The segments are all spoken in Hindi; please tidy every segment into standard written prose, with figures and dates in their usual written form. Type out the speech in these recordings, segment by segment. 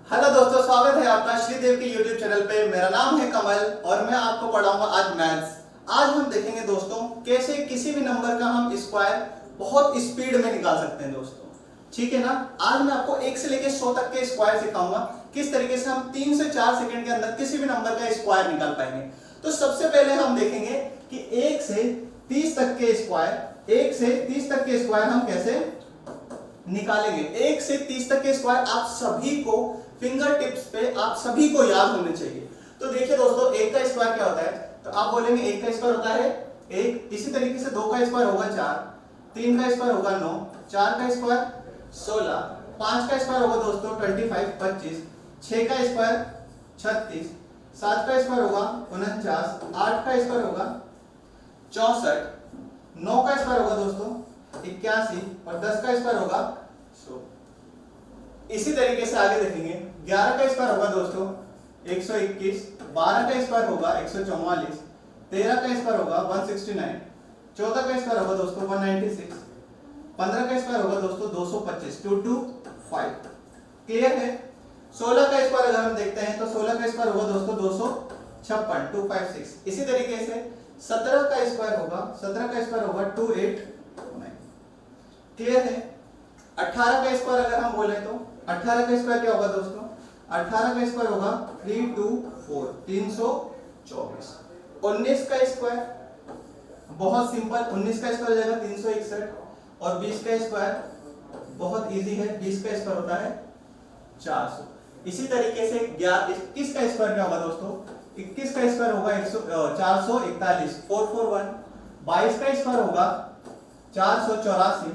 हेलो दोस्तों, स्वागत है आपका श्रीदेव के यूट्यूब चैनल पे। मेरा नाम है कमल और मैं आपको पढ़ाऊंगा आज मैथ्स। आज हम देखेंगे दोस्तों कैसे किसी भी नंबर का हम स्क्वायर बहुत स्पीड में निकाल सकते हैं दोस्तों। ठीक है ना। आज मैं आपको 1 से लेकर 100 तक के स्क्वायर सिखाऊंगा, किस तरीके से हम 3 से 4 सेकंड के अंदर किसी भी नंबर का स्क्वायर निकाल पाएंगे। तो सबसे पहले हम देखेंगे कि 1 से 30 तक के स्क्वायर हम कैसे निकालेंगे। 1 से 30 तक के स्क्वायर आप सभी को फिंगर टिप्स पे आप सभी को याद होने चाहिए। तो देखिए दोस्तों, 1 का स्क्वायर क्या होता है, तो आप बोलेंगे 1 का स्क्वायर होता है 1। इसी तरीके से 2 का स्क्वायर होगा 4, 3 का स्क्वायर होगा 9, 4 का स्क्वायर 16, 5 का स्क्वायर होगा दोस्तों 25 25, 6 का स्क्वायर 36, 7 का स्क्वायर होगा 49, 8 का स्क्वायर होगा 64, 9 का स्क्वायर होगा दोस्तों 81 और 10 का स्क्वायर होगा 100। इसी तरीके से आगे देखेंगे 11 का स्क्वायर होगा दोस्तों 121, 12 का स्क्वायर होगा 144, 13 का स्क्वायर होगा 169, 14 का स्क्वायर होगा दोस्तों 196, 15 का स्क्वायर होगा दोस्तों 225, 225। क्लियर है। 16 का स्क्वायर अगर हम देखते हैं तो 16 का स्क्वायर होगा दोस्तों 256, 256। इसी तरीके से 17 का स्क्वायर होगा 289। क्लियर है। 18 का स्क्वायर अगर हम बोले तो 18 का स्क्वायर क्या होगा दोस्तों, 18 का स्क्वायर होगा 324, 324। 19 का स्क्वायर बहुत सिंपल, 19 का स्क्वायर हो जाएगा 361 और 20 का स्क्वायर बहुत इजी है, 20 का स्क्वायर होता है 400। इसी तरीके से 21 का स्क्वायर क्या होगा दोस्तों, 21 का स्क्वायर होगा 441, 441। 22 का स्क्वायर होगा 484,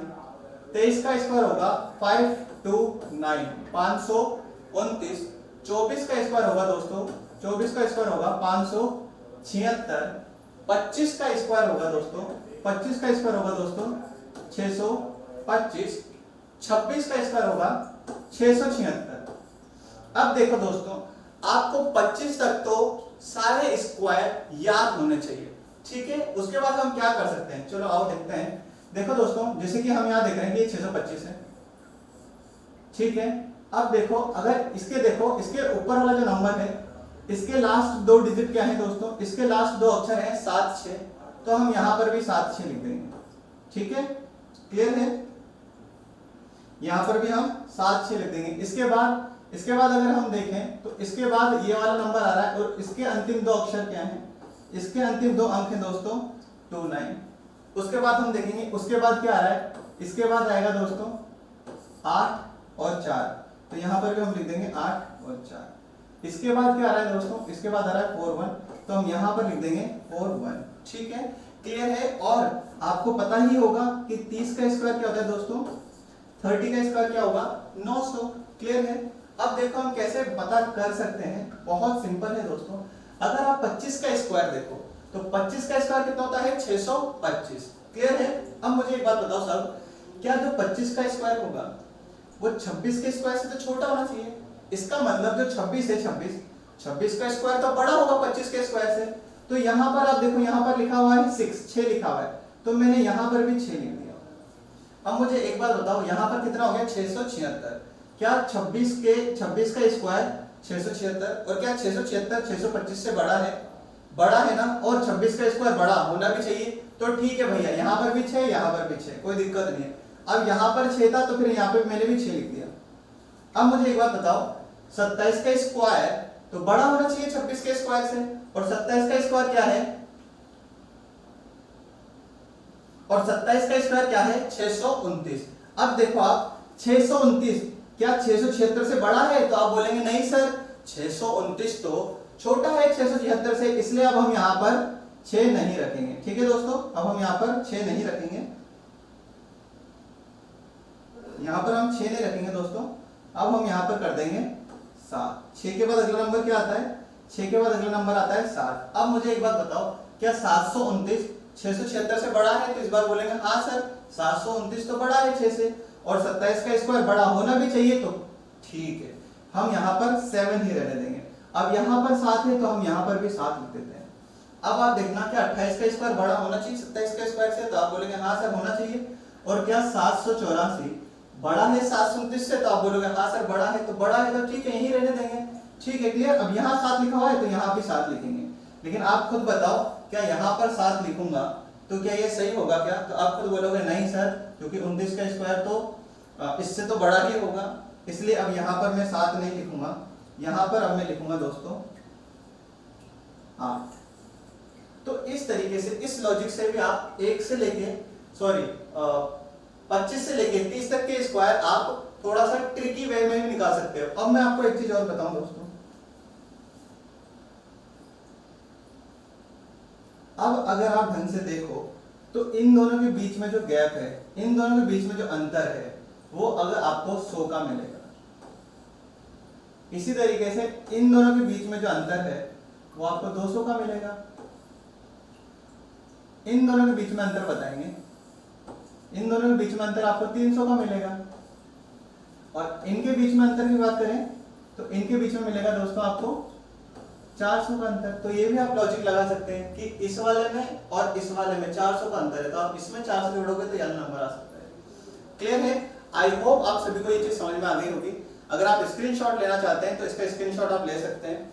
23 का स्क्वायर होगा 529, 529। 24 का स्क्वायर होगा दोस्तों 24 का स्क्वायर होगा 576। 25 का स्क्वायर होगा दोस्तों 25 का स्क्वायर होगा दोस्तों 625। 26 का स्क्वायर होगा 676। अब देखो दोस्तों, आपको 25 तक तो सारे स्क्वायर याद होने चाहिए। ठीक है, उसके बाद हम क्या कर सकते हैं, चलो आओ देखते हैं। देखो दोस्तों, जैसे कि हम यहां देख रहे हैं कि ये 625 है। ठीक है, अब देखो अगर इसके ऊपर वाला जो नंबर है, इसके लास्ट 2 डिजिट क्या है दोस्तों, इसके लास्ट 2 अक्षर हैं 7 6, तो हम यहां पर भी 7 6 लिख देंगे। ठीक है, क्लियर है। यहां पर भी हम 7 6 लिख देंगे। इसके बाद अगर हम देखें तो इसके बाद ये वाला नंबर आ रहा है और इसके अंतिम 2 अक्षर क्या हैं, इसके अंतिम 2 अंक हैं दोस्तों 29। उसके बाद हम देखेंगे उसके बाद क्या आ रहा है, इसके बाद आएगा दोस्तों 8 और 4, तो यहां पर भी हम लिख देंगे 8 और 4। इसके बाद क्या आ रहा है दोस्तों, इसके बाद आ रहा है 41, तो हम यहां पर लिख देंगे 41। ठीक है, क्लियर है। और आपको पता ही होगा कि 30 का स्क्वायर क्या होता है दोस्तों, 30 का स्क्वायर क्या होगा 900। क्लियर है। अब देखो हम कैसे पता कर सकते हैं, बहुत सिंपल है दोस्तों। अगर आप 25 का स्क्वायर देखो तो 25 का स्क्वायर कितना होता है 625। क्लियर है। अब मुझे एक बात बताओ साहब, क्या जो 25 का स्क्वायर होगा वो 26 के स्क्वायर से तो छोटा होना चाहिए। इसका मतलब जो 26 है 26 का स्क्वायर तो बड़ा होगा 25 के स्क्वायर से। तो यहां पर आप देखो, यहां पर लिखा हुआ है 6 लिखा हुआ है, तो मैंने यहां पर भी 6 लिख दिया। अब मुझे एक बात बताओ, यहां पर कितना हो गया 676। क्या 26 का स्क्वायर 676, और क्या 676 625 से बड़ा है ना, और 26 का स्क्वायर बड़ा होना भी चाहिए। तो ठीक है भैया, यहां पर भी 6, यहां पर भी 6, कोई दिक्कत नहीं है। अब यहां पर 6 था तो फिर यहां पे मैंने भी 6 लिख दिया। अब मुझे एक बात बताओ, 27 का स्क्वायर तो बड़ा होना चाहिए 26 के स्क्वायर से, और 27 का स्क्वायर क्या है, और 27 का स्क्वायर क्या है 629। अब देखो आप 629 क्या 676 से बड़ा है, तो आप बोलेंगे नहीं सर 629 तो छोटा है 676 से, इसलिए अब हम यहां पर 6 नहीं रखेंगे। ठीक है दोस्तों, अब हम यहां पर 6 नहीं रखेंगे, यहां पर हम 6 नहीं रखेंगे दोस्तों। अब हम यहां पर कर देंगे 7। 6 के बाद अगला नंबर क्या आता है, 6 के बाद अगला नंबर आता है 7। अब मुझे एक बात बताओ, क्या 729 676 से बड़ा है, तो इस बार बोलेंगे हाँ सर 729 तो बड़ा है 6 से, और 27 का स्क्वायर बड़ा होना भी चाहिए, तो ठीक है हम यहां पर 7 ही रहने देंगे। अब यहां पर 7 है तो हम यहां पर भी 7 लिख देते हैं। अब आप देखना, क्या 28 का स्क्वायर बड़ा होना चाहिए 27 का स्क्वायर से, तो आप बोलेंगे हाँ सर होना चाहिए। और क्या 784 बड़ा है 729 से, तो आप बोलोगे हाँ सर बड़ा है, तो बड़ा है तो ठीक है यही रहने देंगे, ठीक है क्लियर। अब यहाँ 7 लिखा हुआ है तो यहाँ भी 7 लिखेंगे, लेकिन आप खुद बताओ क्या यहाँ पर 7 लिखूंगा तो क्या ये सही होगा क्या? तो आप खुद बोलोगे नहीं सर, क्योंकि 29 का स्क्वायर तो इससे तो बड़ा ही होगा, इसलिए अब यहाँ पर मैं 7 नहीं लिखूंगा, यहाँ पर अब मैं लिखूंगा दोस्तों 8। तो इस तरीके से, इस लॉजिक से भी आप 1 से लेके 25 से लेके 30 तक के स्क्वायर आप थोड़ा सा ट्रिकी वे में भी निकाल सकते हो। अब मैं आपको एक चीज और बताऊं दोस्तों, अब अगर आप ढंग से देखो तो इन दोनों के बीच में जो गैप है, इन दोनों के बीच में जो अंतर है, वो अगर आपको 100 का मिलेगा। इसी तरीके से इन दोनों के बीच में जो अंतर है वो आपको 200 का मिलेगा। इन दोनों के बीच में अंतर बताएंगे, इन दोनों के बीच में अंतर आपको 300 का मिलेगा। और इनके बीच में अंतर की बात करें तो इनके बीच में मिलेगा दोस्तों आपको 400 का अंतर। तो ये भी आप लॉजिक लगा सकते हैं कि इस वाले में और इस वाले में 400 का अंतर है, तो आप इसमें 400 जोड़ोगे तो यह नंबर आ सकता है। क्लियर है? आई होप आप सभी को ये चीज समझ में आ गई होगी। अगर आप स्क्रीनशॉट लेना चाहते हैं तो इसका स्क्रीनशॉट आप ले सकते हैं।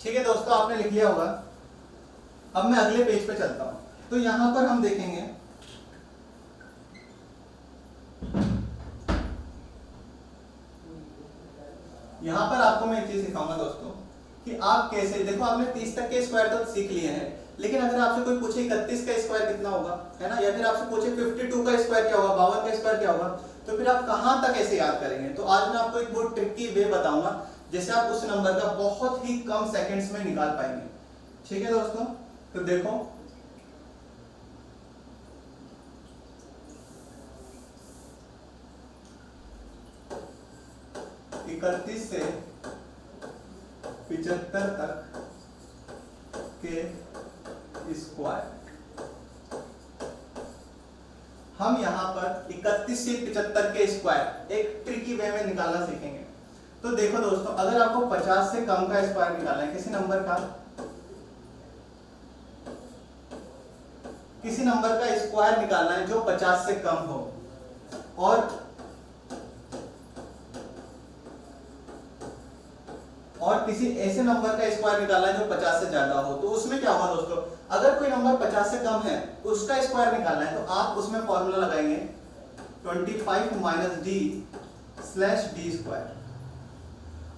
ठीक है दोस्तों, आपने लिख लिया होगा। अब मैं अगले पेज पे चलता हूं। तो यहां पर हम देखेंगे यहां पर आपको मैं एक चीज सिखाऊंगा दोस्तों कि आप कैसे, देखो आपने 30 तक के स्क्वायर तो सीख लिए हैं, लेकिन अगर आपसे कोई पूछे 31 का स्क्वायर कितना होगा, है ना, या फिर आपसे पूछे 52 का स्क्वायर क्या होगा, 52 का स्क्वायर क्या होगा, तो फिर आप कहां तक ऐसे याद करेंगे। तो आज मैं आपको एक बहुत ट्रिकी वे बताऊंगा जैसे आप उस नंबर का बहुत ही कम सेकंड्स में निकाल पाएंगे। ठीक है दोस्तों, तो देखो इकतीस से 75 तक के स्क्वायर, हम यहां पर 31 से 75 के स्क्वायर एक ट्रिकी वे में निकालना सीखेंगे। तो देखो दोस्तों, अगर आपको 50 से कम का स्क्वायर निकालना है, किसी नंबर का स्क्वायर निकालना है जो 50 से कम हो, और किसी ऐसे नंबर का स्क्वायर निकालना है जो 50 से ज्यादा हो, तो उसमें क्या होगा दोस्तों, अगर कोई नंबर 50 से कम है उसका स्क्वायर निकालना है तो आप उसमें फॉर्मूला लगाएंगे 25 minus D slash D square.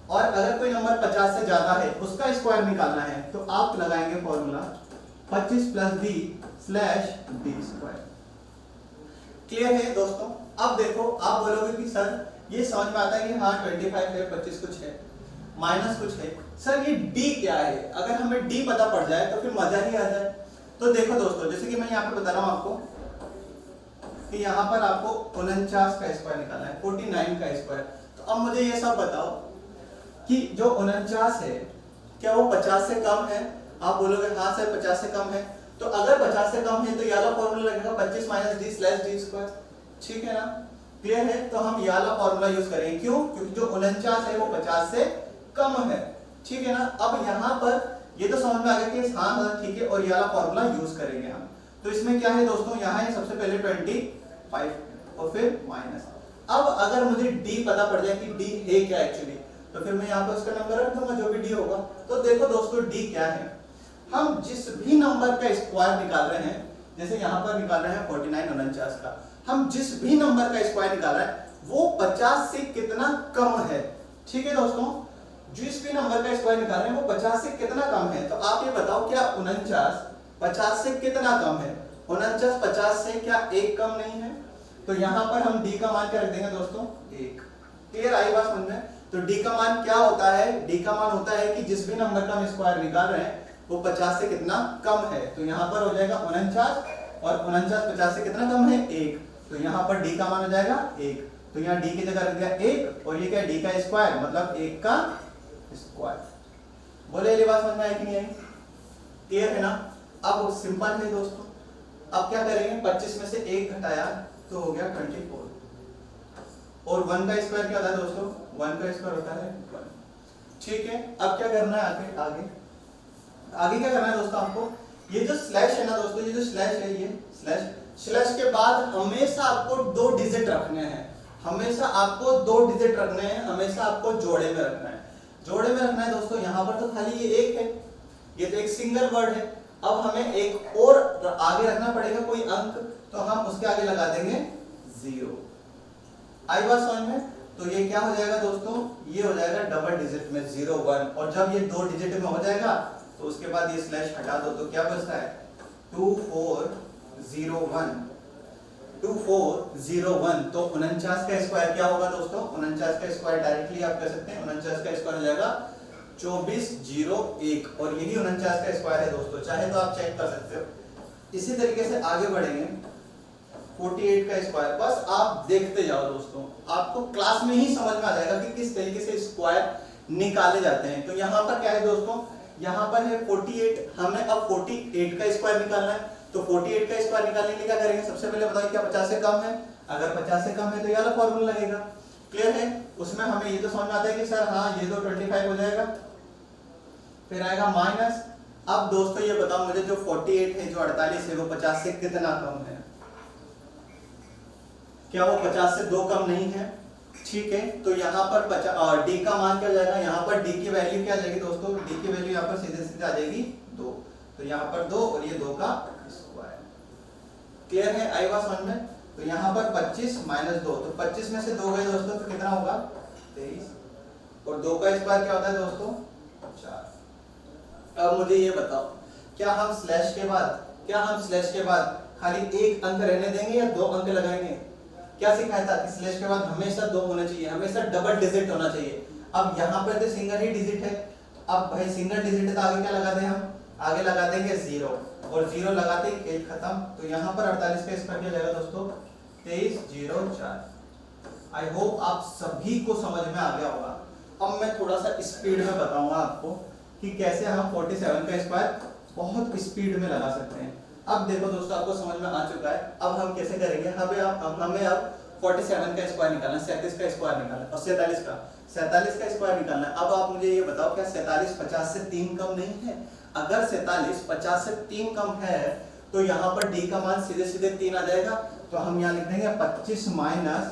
और अगर कोई नंबर 50 से ज्यादा है उसका स्क्वायर निकालना है तो आप लगाएंगे formula 25 plus D slash D square. Clear है दोस्तों? अब देखो, आप बोलोगे कि सर ये समझ में आता है कि हाँ 25 है, 25 कुछ है, माइनस कुछ है, सर ये डी क्या है? अगर हमें डी पता पड़ जाए तो फिर मजा ही आ जाए। तो देखो दोस्तों, जैसे कि मैं यहाँ पे बता रहा हूँ आपको कि यहाँ पर आपको 49 का स्क्वायर निकालना है, 49 का स्क्वायर। तो अब मुझे ये सब बताओ कि जो 49 है क्या वो 50 से कम है? आप बोलोगे हाँ सर 50 से कम है। तो अगर 50 से कम है तो ये वाला फॉर्मूला लगेगा 25 minus D slash D square. ठीक है ना? क्लियर है? तो हम ये वाला फॉर्मूला यूज करेंगे। क्यों? क्योंकि जो 49 है वो 50 से कम है। ठीक है ना? अब यहाँ पर ये तो समझ में आ गया कि हाँ ठीक है, और ये वाला फॉर्मूला यूज करेंगे हम। तो इसमें क्या है दोस्तों, यहाँ है सबसे पहले 25 और फिर माइनस। अब अगर मुझे डी पता पड़ जाए कि डी है क्या एक्चुअली, तो फिर मैं यहाँ पर उसका नंबर रख दूंगा जो भी डी होगा। तो देखो दोस्तों, डी क्या है, हम जिस भी नंबर का स्क्वायर निकाल रहे हैं जैसे यहाँ पर निकाल रहे हैं 49 49 का, हम जिस भी नंबर का स्क्वायर निकाल रहे हैं वो 50 से कितना कम है। ठीक है दोस्तों, जिस भी नंबर का स्क्वायर निकाल रहे हैं वो 50 से कितना कम है। तो आप ये बताओ क्या 49 50 से कितना कम है? 49 50 से क्या एक कम नहीं है? तो यहाँ पर हम d का मान क्या रख देंगे दोस्तों? 1। क्लियर आई बात समझ में? तो d का मान क्या होता है? d का मान होता है कि जिस भी नंबर का हम स्क्वायर निकाल रहे हैं वो 50 से कितना कम है। तो यहाँ पर हो जाएगा 49 और 49 50 से कितना कम है? 1। तो यहाँ पर d का मान हो जाएगा 1। तो यहाँ d की जगह रख दिया 1 और ये क्या d का स्क्वायर मतलब 1 का स्क्वायर। बोले ये बात समझ में आई कि नहीं आई? क्लियर है ना? अब सिंपल है दोस्तों, अब क्या करेंगे 25 में से 1 घटाया तो हो गया 24 और 1 का स्क्वायर क्या होता है दोस्तों? 1 का स्क्वायर होता है 1। ठीक है, अब क्या करना है आगे क्या करना है दोस्तों आपको? ये जो स्लैश है ना दोस्तों, ये जो स्लैश है ये स्लैश के बाद हमेशा आपको 2 डिजिट रखने हैं, हमेशा आपको 2 डिजिट रखने हैं, हमेशा आपको जोड़े में रखना है। जोड़े में रखना है दोस्तों, यहाँ पर तो खाली ये 1 है, ये तो एक सिंगल वर्ड है। अब हमें एक और आगे रखना पड़ेगा कोई अंक, तो हम उसके आगे लगा देंगे 0। आई बात समझ में? तो ये क्या हो जाएगा दोस्तों? ये हो जाएगा डबल डिजिट में 0 1 और जब ये 2 डिजिट में हो जाएगा तो उसके बाद ये स्लैश हटा दो तो क्या बचता है 2401। 2401 तो 49 का स्क्वायर क्या होगा दोस्तों? 49 का स्क्वायर डायरेक्टली आप कह सकते हैं 49 का स्क्वायर हो जाएगा 2401 और यही 49 का स्क्वायर है दोस्तों, चाहे तो आप चेक कर सकते हो। इसी तरीके से आगे बढ़ेंगे 48 का स्क्वायर, बस आप देखते जाओ दोस्तों, आपको क्लास में ही समझ में आ जाएगा कि किस तरीके से स्क्वायर निकाले जाते हैं। तो यहाँ पर क्या है दोस्तों? यहाँ पर है 48, हमें अब 48 का स्क्वायर निकालना है। तो 48 का स्क्वायर निकालने के लिए क्या करेंगे? सबसे पहले बताइए क्या 50 से कम है? अगर 50 से कम है तो ये वाला फॉर्मूला लगेगा। क्लियर है? उसमें हमें ये तो समझ में आता है कि सर हाँ ये तो 25 हो जाएगा, फिर आएगा माइनस। अब दोस्तों ये बताओ मुझे जो 48 है जो 48 है वो 50 से कितना कम है? क्या वो 50 से 2 कम नहीं है? ठीक है, तो यहाँ पर d का मान क्या हो जाएगा? यहाँ पर d की वैल्यू क्या आ जाएगी दोस्तों? d की वैल्यू यहाँ पर सीधे सीधे आ जाएगी 2। तो यहाँ पर 2 और ये 2 का स्क्वायर। क्लियर है? आई बात समझ में? तो यहाँ पर 25 माइनस 2, तो 25 में से 2 गए दोस्तों तो कितना होगा? 23 और 2 का स्क्वायर क्या होता है दोस्तों? 4। अब मुझे ये बताओ क्या हम स्लैश के बाद खाली एक अंक रहने देंगे या 2 अंक लगाएंगे? क्या सिखाया था कि स्लैश के बाद हमेशा 2 होना चाहिए, हमेशा डबल डिजिट होना चाहिए। अब यहाँ पर तो सिंगल ही डिजिट है, अब भाई सिंगल डिजिट है तो आगे क्या लगा दें हम? आगे लगा देंगे 0 और 0 लगाते ही 1 खत्म। तो यहाँ पर 48 का स्क्वायर क्या जाएगा दोस्तों? 2304। आई होप आप सभी को समझ में आ गया होगा। अब मैं थोड़ा सा स्पीड में बताऊंगा आपको कि कैसे हम 47 का स्क्वायर बहुत स्पीड में लगा सकते हैं। अब देखो दोस्तों आपको समझ में आ चुका है। अब हम कैसे करेंगे? हमें अब 47 का स्क्वायर निकालना है, 37 का स्क्वायर निकालना है और 47 का स्क्वायर निकालना है। अब आप मुझे ये बताओ क्या 47 50 से 3 कम नहीं है? अगर 47 50 से 3 कम है तो यहाँ पर d का मान सीधे सीधे 3 आ जाएगा। तो हम यहाँ लिख देंगे 25 माइनस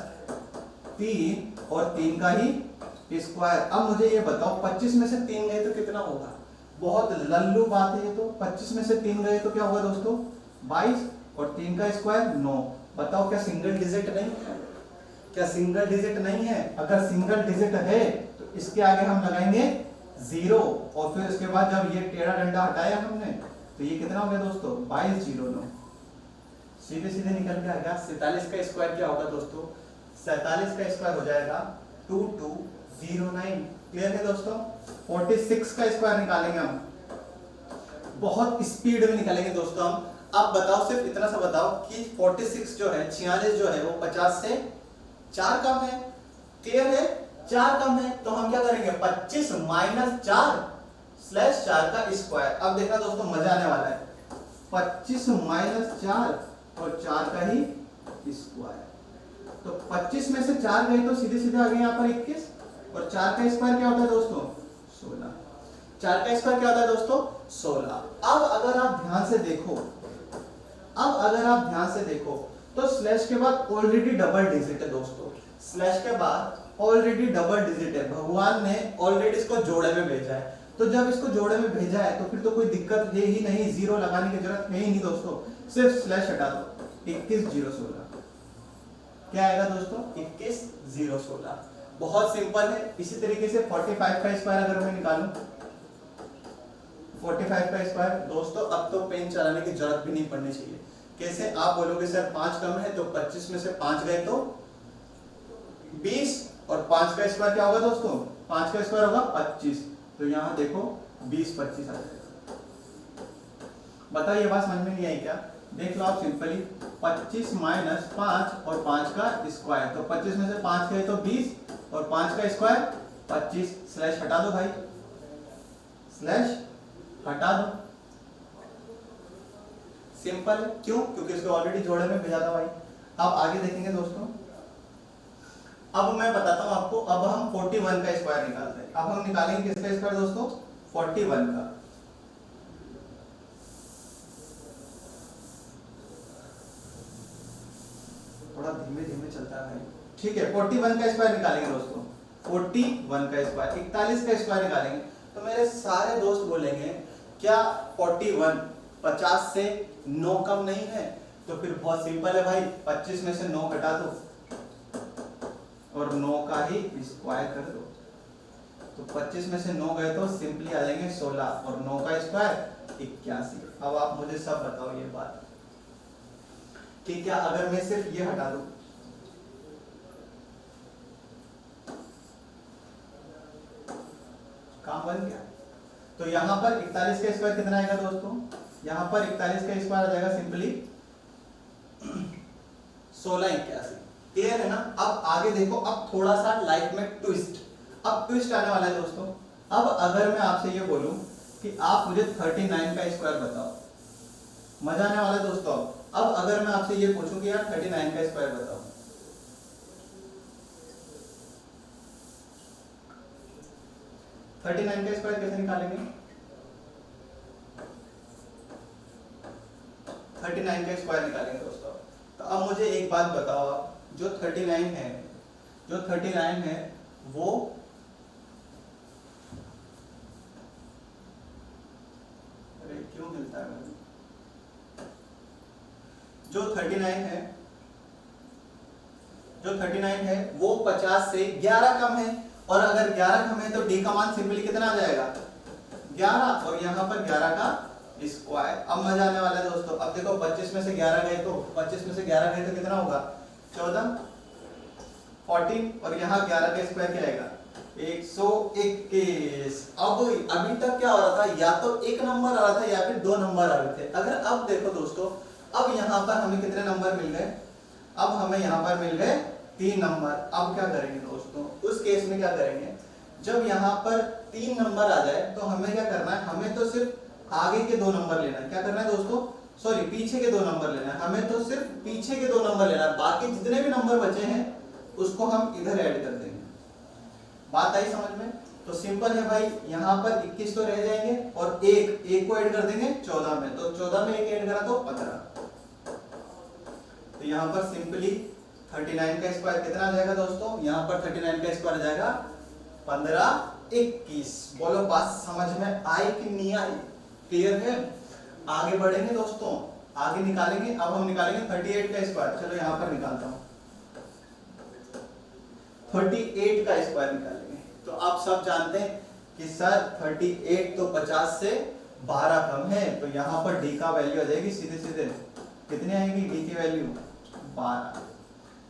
3 और 3 का ही स्क्वायर। अब मुझे ये बताओ 25 में से 3 गए तो कितना होगा? बहुत लल्लू बात है ये तो। 25 में से 3 गए तो क्या होगा दोस्तों? 22 और 3 का स्क्वायर 9। बताओ क्या सिंगल डिजिट नहीं है? क्या सिंगल डिजिट नहीं है? अगर सिंगल डिजिट है तो इसके आगे हम लगाएंगे 0 और फिर उसके बाद जब ये टेढ़ा डंडा हटाया हमने तो ये कितना हो गया दोस्तों? 2209। सीधे सीधे निकल के आ गया। 47 का स्क्वायर क्या होगा दोस्तों? 47 का स्क्वायर हो जाएगा 2209। क्लियर है दोस्तों? 46 का स्क्वायर निकालेंगे हम, बहुत स्पीड में निकालेंगे दोस्तों हम। अब बताओ, सिर्फ इतना सा बताओ कि 46 जो है 46 जो है वो 50 से 4 कम है। क्लियर है? 4 कम है तो हम क्या करेंगे? 25 माइनस 4 स्लैश 4 का स्क्वायर। अब देखना दोस्तों मजा आने वाला है। 25 माइनस 4 और 4 का ही स्क्वायर। तो 25 में से 4 गए तो सीधे सीधे आ गए यहाँ पर 21 और 4 का स्क्वायर क्या होता है दोस्तों? 16। 4 का स्क्वायर क्या होता है दोस्तों? 16। अब अगर आप ध्यान से देखो तो स्लैश के बाद ऑलरेडी डबल डिजिट है दोस्तों। स्लैश के बाद ऑलरेडी डबल डिजिट है, भगवान ने ऑलरेडी इसको जोड़े में भेजा है। तो जब इसको जोड़े में भेजा है तो फिर तो कोई दिक्कत है ही नहीं, जीरो लगाने की जरूरत है ही नहीं दोस्तों, सिर्फ स्लैश हटा दो। 21 0 16 क्या आएगा दोस्तों? 21 0 16। बहुत सिंपल है। इसी तरीके से 45 का स्क्वायर अगर मैं निकालूं, 45 का स्क्वायर दोस्तों, अब तो पेन चलाने की जरूरत भी नहीं पड़नी चाहिए। कैसे? आप बोलोगे सर 5 कम है, तो 25 में से 5 गए तो 20, और 5 का स्क्वायर क्या होगा दोस्तों? 5 का स्क्वायर होगा 25, तो यहाँ देखो 20 25 आ जाएगा। बताइए ये बात समझ में नहीं आई क्या? देख लो आप सिंपली, 25 माइनस 5 और 5 का स्क्वायर, तो 25 में से 5 गए तो 20 और 5 का स्क्वायर 25, स्लैश हटा दो भाई, स्लैश हटा दो। सिंपल है। क्यों? क्योंकि इसको ऑलरेडी जोड़े में भेजा था भाई। अब आगे देखेंगे दोस्तों। अब मैं बताता हूं आपको, अब हम 41 का स्क्वायर निकालते हैं। अब हम निकालेंगे किसका स्क्वायर दोस्तों? 41 का। थोड़ा धीमे धीमे चलता है भाई, ठीक है। 41 का स्क्वायर निकालेंगे दोस्तों, 41 का स्क्वायर, 41 का स्क्वायर निकालेंगे। तो मेरे सारे दोस्त बोलेंगे क्या 41 50 से 9 कम नहीं है? तो फिर बहुत सिंपल है भाई, 25 में से 9 घटा दो और 9 का ही स्क्वायर कर दो। तो 25 में से 9 गए तो सिंपली आ जाएंगे 16, और 9 का स्क्वायर 81। अब आप मुझे सब बताओ ये बात कि क्या अगर मैं सिर्फ ये हटा दूं, काम बन गया? तो यहां पर 41 का स्क्वायर कितना आएगा दोस्तों? यहां पर 41 का स्क्वायर आ जाएगा सिंपली 16 81। क्लियर है ना? अब आगे देखो, अब थोड़ा सा लाइफ में ट्विस्ट, अब ट्विस्ट आने वाला है दोस्तों। अब अगर मैं आपसे ये बोलूं कि आप मुझे 39 का स्क्वायर बताओ, मजा आने वाला है दोस्तों। अब अगर मैं आपसे ये पूछूं कि यार 39 का स्क्वायर बताओ, का स्क्वायर कैसे निकालेंगे? 39 का स्क्वायर निकालेंगे दोस्तों। तो अब मुझे एक बात बताओ, आप जो 39 है, जो 39 है वो अरे क्यों मिलता है मुझे? जो 39 है, जो 39 है वो 50 से 11 कम है, और अगर 11 कम है तो डी का मान सिंपली कितना आ जाएगा? 11, और यहाँ पर 11 का स्क्वायर। अब मजा आने वाला है दोस्तों। अब देखो 25 में से 11 गए तो 25 में से 11 गए तो कितना होगा? 14 14, और यहाँ 11 का स्क्वायर क्या आएगा? 121। अब अभी तक क्या हो रहा था? या तो एक नंबर आ रहा था या फिर दो नंबर आ रहे थे। अगर अब देखो दोस्तों, अब यहाँ पर हमें कितने नंबर मिल गए? अब हमें यहाँ पर मिल गए 3 नंबर। अब क्या करेंगे दोस्तों? उस केस में क्या करेंगे? जब यहाँ पर 3 नंबर आ जाए तो हमें क्या करना है? हमें तो सिर्फ आगे के 2 नंबर लेना है। क्या करना है दोस्तों? सॉरी, पीछे के 2 नंबर लेना है। हमें तो सिर्फ पीछे के 2 नंबर लेना है, बाकी जितने भी नंबर बचे हैं उसको हम इधर ऐड कर देंगे। बात आई समझ में? तो सिंपल है भाई, यहाँ पर 21 तो रह जाएंगे और एक को ऐड कर देंगे 14 में, तो 14 में एक ऐड करा तो 15। तो यहाँ पर सिंपली 39 का स्क्वायर कितना आ जाएगा दोस्तों? यहाँ पर 39 का स्क्वायर आ जाएगा 15 21। बोलो बात समझ में आई कि नहीं आई? क्लियर है? आगे बढ़ेंगे दोस्तों, आगे निकालेंगे। अब हम निकालेंगे 38 का स्क्वायर। चलो यहाँ पर निकालता हूँ, 38 का स्क्वायर निकालेंगे। तो आप सब जानते हैं कि सर 38 तो 50 से 12 कम है, तो यहाँ पर डी का वैल्यू आ जाएगी सीधे सीधे, कितनी आएगी डी की वैल्यू? 12।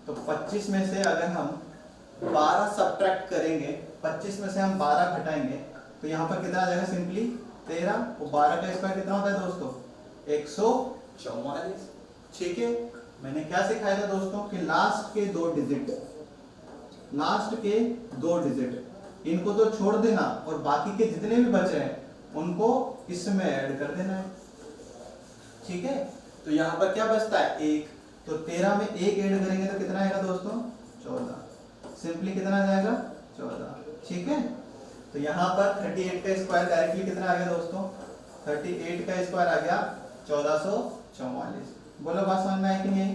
तो 25 में से अगर हम 12 सब्ट्रैक्ट करेंगे, 25 में से हम 12 घटाएंगे, तो यहाँ पर कितना आ जाएगा? सिंपली 13। वो 12 का स्क्वायर कितना होता है दोस्तों? 144। ठीक है। मैंने क्या सिखाया था दोस्तों कि लास्ट के 2 डिजिट, लास्ट के 2 डिजिट इनको तो छोड़ देना, और बाकी के जितने भी बचे हैं उनको इसमें ऐड कर देना है। ठीक है। तो यहाँ पर क्या बचता है? 1। तो 13 में 1 ऐड करेंगे तो कितना आएगा दोस्तों? 14। सिंपली कितना आ जाएगा? 14। ठीक है। तो यहाँ पर 38 का स्क्वायर डायरेक्टली कितना आ गया दोस्तों? 38 का स्क्वायर आ गया 1444। बोलो बात समझ में आई कि नहीं आई?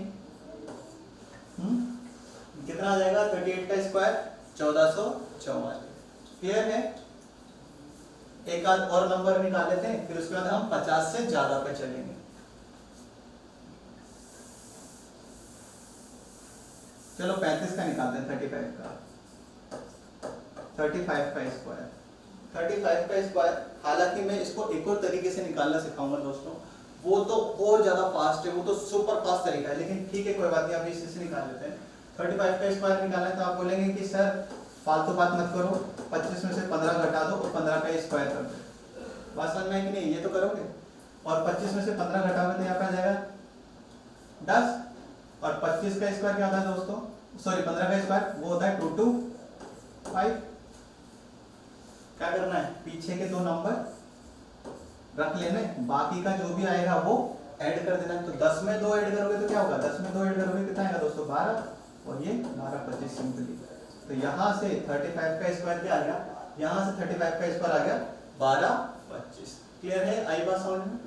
कितना आ जाएगा 38 का स्क्वायर? 1444। क्लियर है? एक आध और नंबर निकाल लेते हैं, फिर उसके बाद हम 50 से ज्यादा पे चलेंगे। चलो 35 का निकालते हैं, 35 का, 35 का स्क्वायर, 35 का स्क्वायर। हालांकि मैं इसको एक और तरीके से निकालना सिखाऊंगा दोस्तों, वो तो और ज्यादा फास्ट है, वो तो सुपर फास्ट तरीका है, लेकिन ठीक है कोई बात नहीं, अभी इसी से निकाल लेते हैं। 35 का स्क्वायर निकालना है तो आप बोलेंगे कि सर फालतू बात मत करो, 25 में से 15 घटा दो और 15 का स्क्वायर कर दो। बात समझ में है कि नहीं? ये तो करोगे, और 25 में से 15 घटाओगे तो यहाँ पे आ जाएगा 10, और 25 का स्क्वायर क्या होता है दोस्तों, सॉरी 15 का स्क्वायर वो होता है 2 2 5। क्या करना है, पीछे के दो नंबर रख लेने, बाकी का जो भी आएगा वो ऐड कर देना है। तो 10 में 2 ऐड करोगे तो क्या होगा, 10 में 2 ऐड करोगे कितना आएगा दोस्तों, 12, और ये 12 25 सिंपली। तो यहाँ से 35 का स्क्वायर क्या आ गया, यहाँ से 35 का स्क्वायर आ गया 12 25। क्लियर है, आई बात समझ में?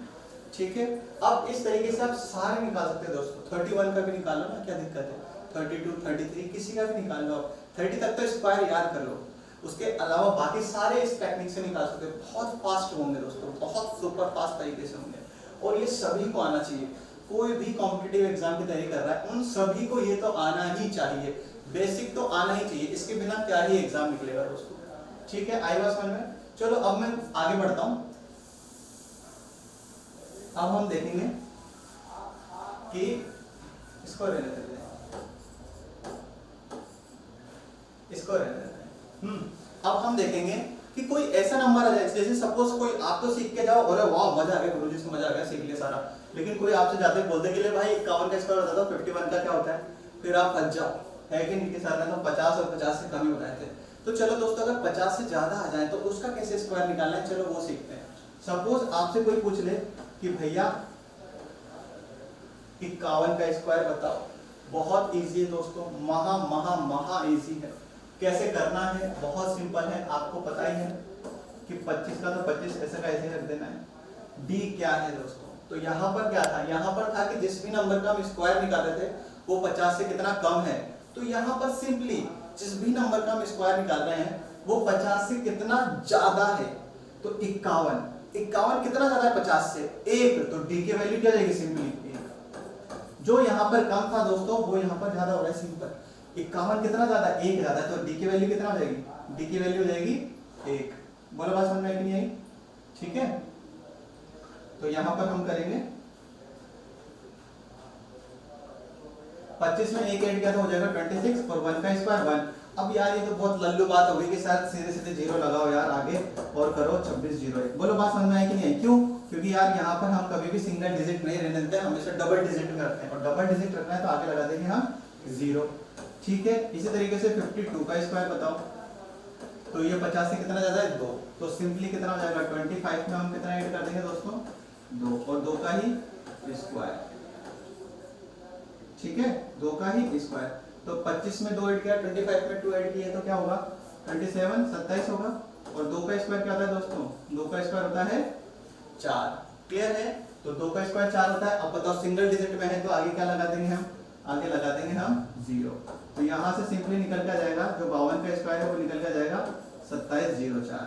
ठीक है, अब इस तरीके से आप सारे निकाल सकते हैं दोस्तों। 31 का भी निकालो ना, क्या दिक्कत है, 32 33 किसी का भी निकाल लो, 30 तक तो स्क्वायर याद कर लो, उसके अलावा बाकी सारे इस टेक्निक से निकाल सकते हो। बहुत फास्ट होंगे दोस्तों, बहुत सुपर फास्ट तरीके से होंगे, और ये सभी को आना चाहिए। कोई भी कॉम्पिटिटिव एग्जाम की तैयारी कर रहा है उन सभी को ये तो आना ही चाहिए, बेसिक तो आना ही चाहिए, इसके बिना क्या ही एग्जाम निकलेगा दोस्तों। ठीक है, आई बात समझ में? चलो अब मैं आगे बढ़ता हूं। अब हम देखेंगे कि इसको रहने देते हैं, इसको रहने देते हैं। अब हम देखेंगे कि कोई ऐसा नंबर आ जाए, जैसे सपोज कोई आप तो सीख के जाओ, अरे वाह मजा आ गया गुरुजी से, मजा आ गया, सीख लिया सारा, लेकिन कोई आपसे जाते बोलते के लिए भाई 51 का स्क्वायर बता दो, 51 का क्या होता है, फिर आप फंस जाओ, है कि नहीं? के साथ तो 50 और 50 से कम ही बताए थे। तो चलो दोस्तों, अगर 50 से ज्यादा आ जाए तो उसका कैसे स्क्वायर निकालना है, चलो वो सीखते हैं। सपोज आपसे कोई पूछ ले कि भैया 51 का स्क्वायर बताओ, बहुत इजी है दोस्तों, महा इजी है। कैसे करना है, बहुत सिंपल है, आपको पता ही है कि 25 का तो 25 ऐसे का ऐसे रख देना है। डी क्या है दोस्तों, तो यहाँ पर क्या था, यहाँ पर था कि जिस भी नंबर का हम स्क्वायर निकाल रहे थे वो 50 से कितना कम है, तो यहाँ पर सिंपली जिस भी नंबर का हम स्क्वायर निकाल रहे हैं वो 50 से कितना ज्यादा है, तो 51, 51 कितना ज्यादा है 50 से, 1, तो डी की वैल्यू क्या जाएगी, सिंपली 1। जो यहाँ पर कम था दोस्तों वो यहाँ पर ज्यादा हो रहा है, सिंपल। 51 कितना ज्यादा, 1 ज्यादा, तो डी की वैल्यू कितना हो जाएगी, डी की वैल्यू हो जाएगी 1। बोलो बात समझ में आई कि नहीं आई? ठीक है, तो यहाँ पर हम करेंगे 25 में 1 ऐड किया तो हो जाएगा 26, और 1 का स्क्वायर 1। अब यार ये तो बहुत लल्लू बात हो गई कि सर सीधे सीधे जीरो लगाओ यार आगे और करो 26 0 1। बोलो बात समझ में आई कि नहीं आई? क्यों? क्योंकि यार यहाँ पर हम कभी भी सिंगल डिजिट नहीं रहने देते, हमेशा डबल डिजिट में रखते हैं, और डबल डिजिट रखना है तो आगे लगा देंगे हम 0। ठीक है, इसी तरीके से 52 का स्क्वायर बताओ, तो ये 50 से कितना ज्यादा है 2, तो सिंपली कितना हो जाएगा 25 में हम कितना ऐड कर देंगे दोस्तों 2, और 2 का ही स्क्वायर। ठीक है, 2 का ही स्क्वायर, तो 25 में 2 ऐड किया, 25 में 2 ऐड किया तो क्या होगा 27 27 होगा, और 2 का स्क्वायर क्या होता है दोस्तों, 2 का स्क्वायर होता है 4। क्लियर है, तो 2 का स्क्वायर 4 होता है। अब बताओ सिंगल डिजिट में है तो आगे क्या लगा देंगे हम, आगे लगा देंगे हम 0, तो यहाँ से सिंपली निकल के जाएगा जो 52 का स्क्वायर है वो निकल के जाएगा 2704।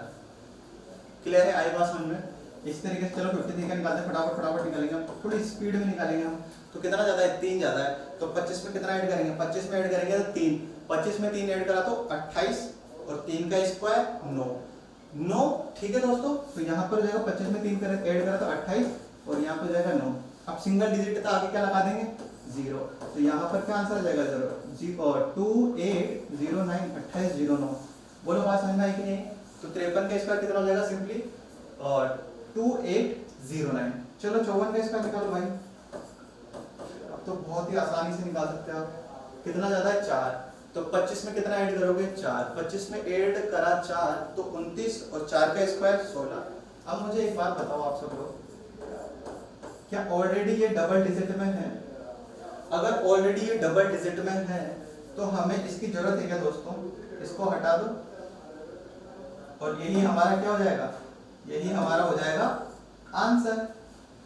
क्लियर है, आई बात समझ में? इस तरीके से चलो 53 का निकालते हैं, फटाफट निकालेंगे हम, थोड़ी स्पीड में निकालेंगे हम। तो कितना ज्यादा है, 3 ज्यादा है, तो 25 में कितना ऐड करेंगे, 25 में ऐड करेंगे तो 3, 25 में 3 ऐड करा तो 28, और 3 का स्क्वायर 9। ठीक है दोस्तों, तो यहाँ पर जाएगा 25 में 3 ऐड करा तो 28, और यहाँ पर जाएगा 9। अब सिंगल डिजिट था, आगे क्या लगा देंगे 0, तो यहाँ पर क्या आंसर आ जाएगा 0 और 2809 2809। बोलो बात समझ में आई कि नहीं? तो 53 का स्क्वायर कितना हो जाएगा सिंपली, और 2809। चलो 54 का स्क्वायर निकालो भाई, अब तो बहुत ही आसानी से निकाल सकते हैं आप। कितना ज्यादा है 4, तो 25 में कितना ऐड करोगे 4, 25 में ऐड करा 4 तो 29, और 4 का स्क्वायर 16। अब मुझे एक बात बताओ आप सब लोग, क्या ऑलरेडी ये डबल डिजिट में है? अगर ऑलरेडी ये डबल डिजिट में है तो हमें इसकी जरूरत है क्या दोस्तों, इसको हटा दो, और यही हमारा क्या हो जाएगा, यही हमारा हो जाएगा आंसर।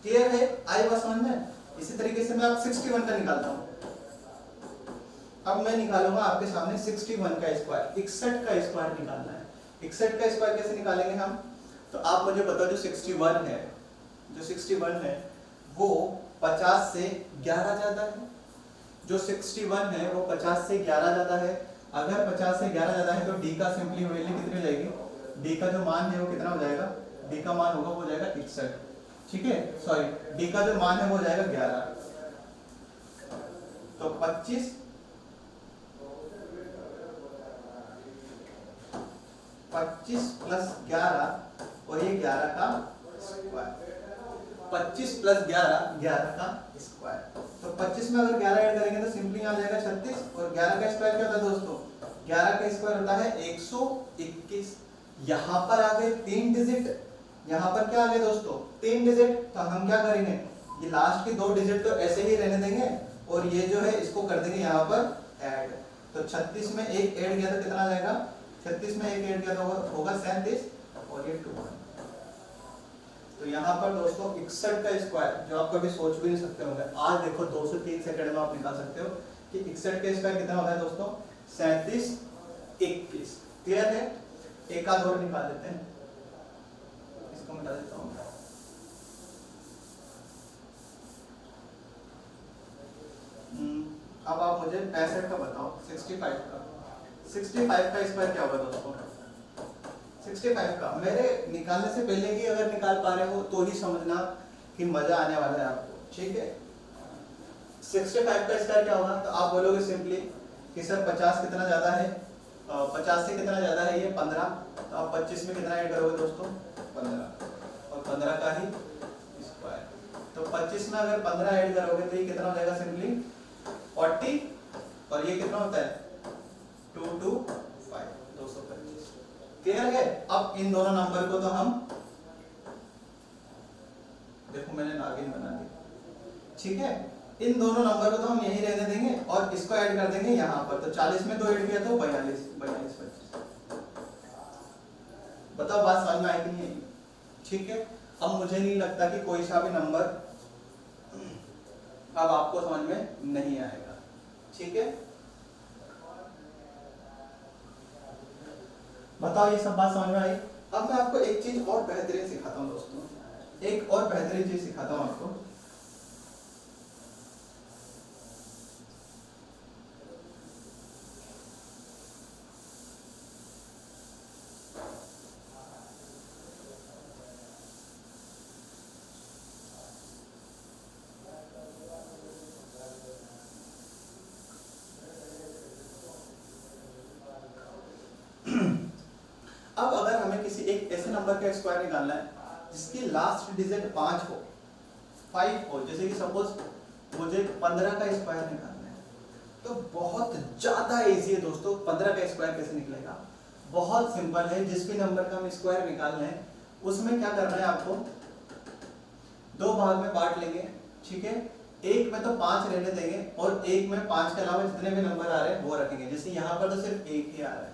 क्लियर है, आई बात समझ में? इसी तरीके से मैं आप 61 का निकालता हूं। अब मैं निकालूंगा आपके सामने 61 का स्क्वायर, 61 का स्क्वायर निकालना है। 61 का स्क्वायर कैसे निकालेंगे हम, तो आप मुझे बताओ जो 61 है वो 50 से 11 ज्यादा है। जो 61 है वो 50 से 11 ज्यादा है। अगर 50 से 11 ज्यादा है तो डी का सिंपली वैल्यू कितनी हो जाएगी, डी का जो मान है वो कितना हो जाएगा, डी का मान होगा वो हो जाएगा 61, ठीक है, सॉरी डी का जो मान है वो हो जाएगा 11। तो 25 प्लस 11 और ये 11 का स्क्वायर, 25 प्लस 11 का स्क्वायर। तो 25 में अगर 11 ऐड करेंगे तो सिंपली आ जाएगा 36 और 11 का स्क्वायर क्या होता है दोस्तों, 11 का स्क्वायर होता है 121। यहाँ पर आ गए 3 डिजिट, यहाँ पर क्या आ गए दोस्तों 3 डिजिट। तो हम क्या करेंगे, ये लास्ट के 2 डिजिट तो ऐसे ही रहने देंगे और ये जो है इसको कर देंगे यहाँ पर ऐड। तो 36 में एक ऐड किया तो कितना आ जाएगा, 36 में एक ऐड किया तो होगा 37 और ये 2। तो यहाँ पर दोस्तों 61 का स्क्वायर जो आप कभी सोच भी नहीं सकते होंगे, आज देखो 2 से 3 सेकंड में आप निकाल सकते हो कि 61 का स्क्वायर कितना होता है दोस्तों, 37 21। क्लियर है, एक आध और निकाल लेते हैं, इसको मिटा देता हूँ। अब आप मुझे 65 का बताओ, 65 का स्क्वायर क्या होगा दोस्तों, 65 का मेरे निकालने से पहले ही अगर निकाल पा रहे हो तो ही समझना कि मजा आने वाला है आपको, ठीक है। 65 का स्क्वायर क्या होगा, तो आप बोलोगे सिंपली कि सर 50 कितना ज्यादा है, 50 से कितना ज्यादा है ये 15, तो आप 25 में कितना ऐड करोगे दोस्तों 15 और 15 का ही स्क्वायर। तो 25 में अगर 15 ऐड करोगे तो ये कितना हो जाएगा सिंपली 40 और ये कितना होता है 2 2 5 225। क्लियर है। अब इन दोनों नंबर को तो हम, देखो मैंने नागिन बना दी, ठीक है, इन दोनों नंबर को तो हम यही रहने देंगे और इसको ऐड कर देंगे यहाँ पर। तो 40 में 2 ऐड किया तो 42 25। बताओ बात समझ में आई कि नहीं आई, ठीक है। अब मुझे नहीं लगता कि कोई सा भी नंबर अब आपको समझ में नहीं आएगा, ठीक है। बताओ ये सब बात समझ में आई। अब मैं आपको एक चीज और बेहतरीन सिखाता हूँ दोस्तों, एक और बेहतरीन चीज सिखाता हूँ आपको। अब अगर हमें किसी एक ऐसे नंबर का स्क्वायर निकालना है जिसकी लास्ट डिजिट 5 हो, 5 हो, जैसे कि सपोज मुझे 15 का स्क्वायर निकालना है, तो बहुत ज्यादा इजी है दोस्तों। 15 का स्क्वायर कैसे निकलेगा, बहुत सिंपल है। जिस भी नंबर का हम स्क्वायर निकालना है उसमें क्या करना है आपको, 2 भाग में बांट लेंगे, ठीक है। एक में तो 5 रहने देंगे और एक में 5 के अलावा जितने भी नंबर आ रहे हैं वो रखेंगे। जैसे यहाँ पर तो सिर्फ एक ही आ रहा है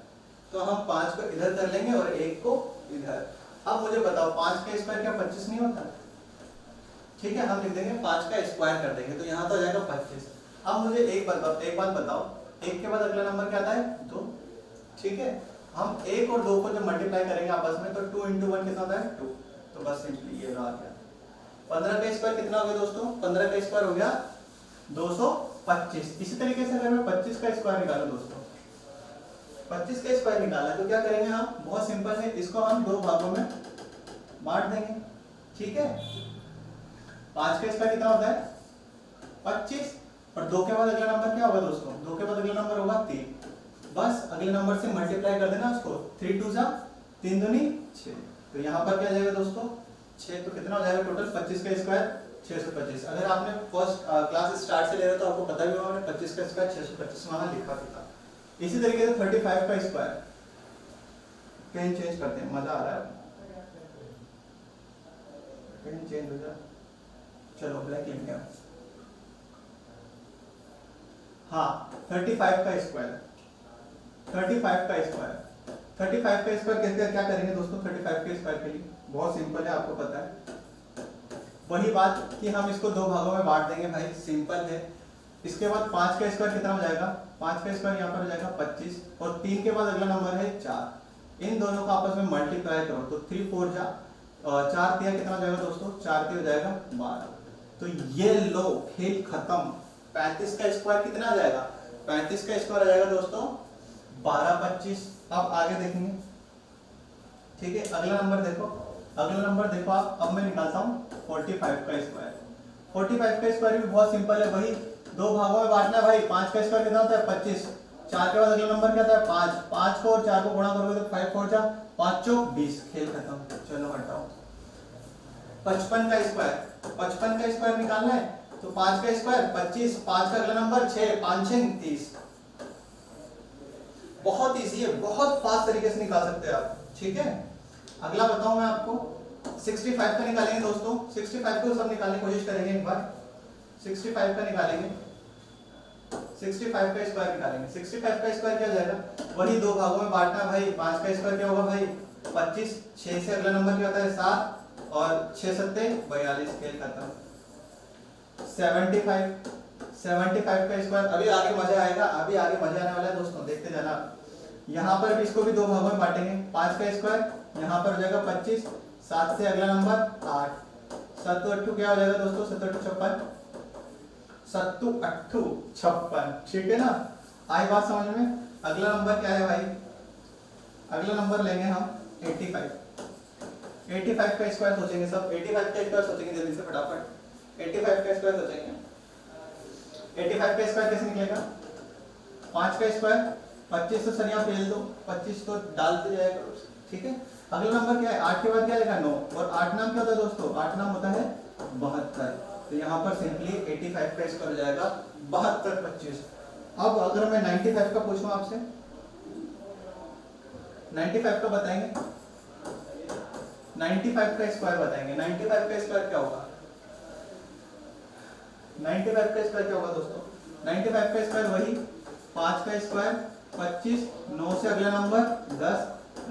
तो हम 5 को इधर कर लेंगे और 1 को इधर। अब मुझे बताओ 5 का स्क्वायर क्या 25 नहीं होता, ठीक है, हम लिख देंगे 5 का स्क्वायर कर देंगे तो यहाँ तो आ जाएगा 25। अब मुझे एक बात बताओ, 1 के बाद अगला नंबर क्या आता है 2, ठीक है। हम 1 और 2 को जब मल्टीप्लाई करेंगे आपस में तो 2 × 1 कितना होता है 2, तो बस सिंपली ये आ गया। 15 का स्क्वायर कितना हो गया दोस्तों, 15 का स्क्वायर हो गया 225। इसी तरीके से अगर मैं 25 का स्क्वायर निकालूं दोस्तों, 25 का स्क्वायर निकालना है तो क्या करेंगे हम, बहुत सिंपल है, इसको हम 2 भागों में बांट देंगे, ठीक है। 5 का स्क्वायर कितना होता है 25 और 2 के बाद अगला नंबर क्या होगा दोस्तों, 2 के बाद अगला नंबर होगा 3। बस अगले नंबर से मल्टीप्लाई कर देना उसको, 3 2 3 दूनी 6। तो यहाँ पर क्या जाएगा दोस्तों 6, तो कितना हो जाएगा टोटल 25 का स्क्वायर 625। अगर आपने फर्स्ट क्लास स्टार्ट से ले रहे हो तो आपको पता भी होगा 25 का स्क्वायर 625 वहां लिखा भी था। इसी तरीके से 35 का स्क्वायर, पेन चेंज करते हैं, मजा आ रहा है, पेन चेंज हो जाए, चलो ब्लैक लेंगे। हाँ 35 का स्क्वायर, 35 का स्क्वायर, 35 का स्क्वायर कैसे क्या करेंगे दोस्तों। 35 के स्क्वायर के लिए बहुत सिंपल है, आपको पता है वही बात कि हम इसको 2 भागों में बांट देंगे, भाई सिंपल है। इसके बाद 5 का स्क्वायर कितना हो जाएगा, 5 का स्क्वायर यहाँ पर हो जाएगा 25 और 3 के बाद अगला नंबर है 4। इन दोनों को आपस में मल्टीप्लाई करो तो 3 4 जा और 4 तिया कितना हो जाएगा दोस्तों, 4 तिया हो जाएगा 12। तो ये लो खेल खत्म। 35 का स्क्वायर कितना आ जाएगा, 35 का स्क्वायर आ जाएगा दोस्तों 12 25। अब आगे देखेंगे, ठीक है। अगला नंबर देखो, अगला नंबर देखो आप, अब मैं निकालता हूँ 45 का स्क्वायर। 45 का स्क्वायर भी बहुत सिंपल है, वही दो भागों में बांटना भाई। 5 का स्क्वायर कितना होता है 25, 4 के बाद अगला नंबर क्या होता है 5, 5 को और 4 को गुणा करोगे तो 5 4 जा 5 चौक 20, खेल खत्म। चलो हटाओ। 55 का स्क्वायर, 55 का स्क्वायर निकालना है तो 5 का स्क्वायर 25, 5 का अगला नंबर 6, 5 6 30। बहुत इजी है, बहुत फास्ट तरीके से निकाल सकते हैं आप, ठीक है। अगला बताऊं मैं आपको, 65 का निकालेंगे दोस्तों। 65 को सब निकालने की कोशिश करेंगे एक बार। 65 का निकालेंगे, 65 का स्क्वायर निकालेंगे। 65 का स्क्वायर क्या हो जाएगा, वही दो भागों में बांटना भाई। 5 का स्क्वायर क्या होगा भाई 25, 6 से अगला नंबर क्या होता है 7 और 6 7 42, खेल खत्म। 75 का स्क्वायर, अभी आगे मजा आएगा, अभी आगे मजा आने वाला है दोस्तों, देखते जाना। यहाँ पर भी इसको भी दो भागों में बांटेंगे। 5 का स्क्वायर यहाँ पर हो जाएगा 25, 7 से अगला नंबर 8, 7 8 क्या हो जाएगा दोस्तों 7 8 56, 7 8 56, ठीक है ना। आई बात समझ में। अगला नंबर क्या है भाई, अगला नंबर लेंगे हम 85। 85 का स्क्वायर सोचेंगे सब, 85 का स्क्वायर सोचेंगे जल्दी से फटाफट। 85 का स्क्वायर सोचेंगे। 85 का स्क्वायर कैसे निकलेगा, 5 का स्क्वायर 25 से सरिया फेल दो, 25 को डालते जाया करो, ठीक है। अगला नंबर क्या है, 8 के बाद क्या आएगा 9, और 8 नाम क्या होता है दोस्तों, 8 नाम होता है 72। तो यहाँ पर सिंपली 85 का स्क्वायर हो जाएगा 72 25। अब अगर मैं 95 का पूछूं आपसे, 95 का बताएंगे, 95 का स्क्वायर बताएंगे। 95 का स्क्वायर क्या होगा, 95 का स्क्वायर क्या होगा दोस्तों, 95 का स्क्वायर वही 5 का स्क्वायर 25, 9 से अगला नंबर 10,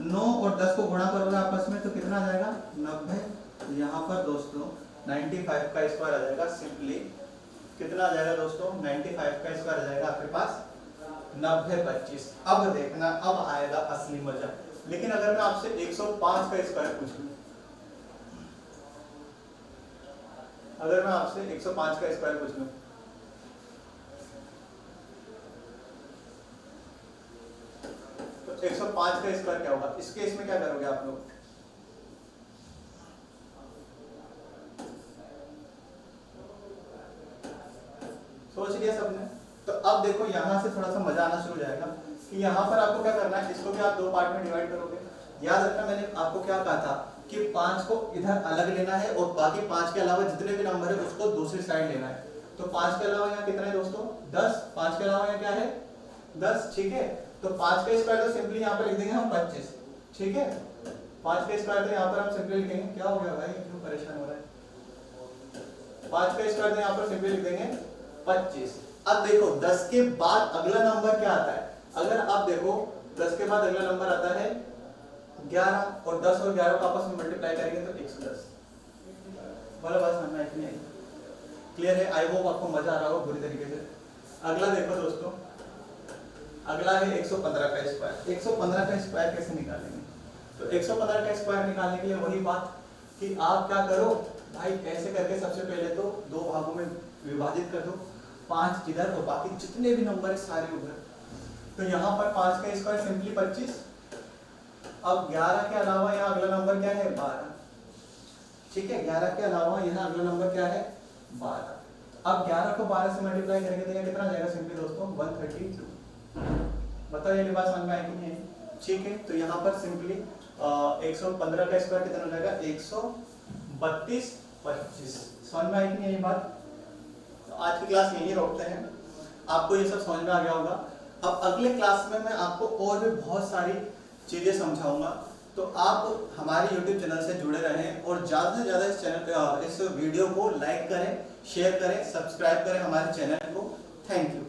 9 और 10 को गुणा करोगे आपस में तो कितना आ जाएगा 90। तो यहाँ पर दोस्तों 95 का स्क्वायर आ जाएगा सिंपली कितना आ जाएगा दोस्तों, 95 का स्क्वायर आ जाएगा आपके पास 90 25। अब देखना, अब आएगा असली मजा। लेकिन अगर मैं आपसे 105 का स्क्वायर पूछूं, अगर मैं आपसे 105 का स्क्वायर पूछ लूं, तो 105 का स्क्वायर क्या होगा, इस केस में क्या करोगे आप लोग, सोच लिया सबने। तो अब देखो यहां से थोड़ा सा मजा आना शुरू हो जाएगा कि यहाँ पर आपको क्या करना है, इसको भी आप दो पार्ट में डिवाइड करोगे। याद रखना मैंने आपको क्या कहा था कि 5 को इधर अलग लेना है और बाकी 5 के अलावा जितने भी नंबर है उसको दूसरी साइड लेना है। तो 5 के अलावा यहाँ कितना है दोस्तों 10, 5 के अलावा यहाँ क्या है 10, ठीक है। तो 5 का स्क्वायर तो सिंपली यहाँ पर लिख देंगे हम 25, ठीक है। 5 का स्क्वायर तो यहाँ पर हम सिंपली लिखेंगे, क्या हो गया भाई क्यों परेशान हो रहा है, 5 का स्क्वायर तो यहाँ पर सिंपली लिख देंगे 25। अब देखो 10 के बाद अगला नंबर क्या आता है, अगर आप देखो 10 के बाद अगला नंबर आता है 11, और 10 और 11 को आपस में मल्टीप्लाई करेंगे तो 110। बोला बात समझ में आई नहीं आई, क्लियर है। आई होप आपको मजा आ रहा हो पूरी तरीके से। अगला देखो दोस्तों, अगला है 115 का स्क्वायर। 115 का स्क्वायर कैसे निकालेंगे, तो 115 का स्क्वायर निकालने के लिए वही बात कि आप क्या करो भाई, कैसे करके सबसे पहले तो दो भागों में विभाजित कर दो, 5 इधर और बाकी जितने भी नंबर है सारे उधर। तो यहाँ पर 5 का स्क्वायर सिंपली 25। अब 11 के अलावा यहाँ अगला नंबर क्या है 12, ठीक है। 11 के अलावा यहाँ अगला नंबर क्या है 12। अब 11 को 12 से मल्टीप्लाई करेंगे तो कितना आ जाएगा सिंपली दोस्तों 132। बताओ ये बात समझ में आएगी नहीं आएगी, ठीक है। तो यहाँ पर सिंपली 115 का स्क्वायर कितना हो जाएगा 132 25। समझ में आएगी नहीं ये बात। तो आज की क्लास यहीं रोकते हैं, आपको ये सब समझ में आ गया होगा। अब अगले क्लास में मैं आपको और भी बहुत सारी चीजें समझाऊंगा, तो आप हमारे YouTube चैनल से जुड़े रहें और ज़्यादा से ज़्यादा इस चैनल इस वीडियो को लाइक करें, शेयर करें, सब्सक्राइब करें हमारे चैनल को। Thank you.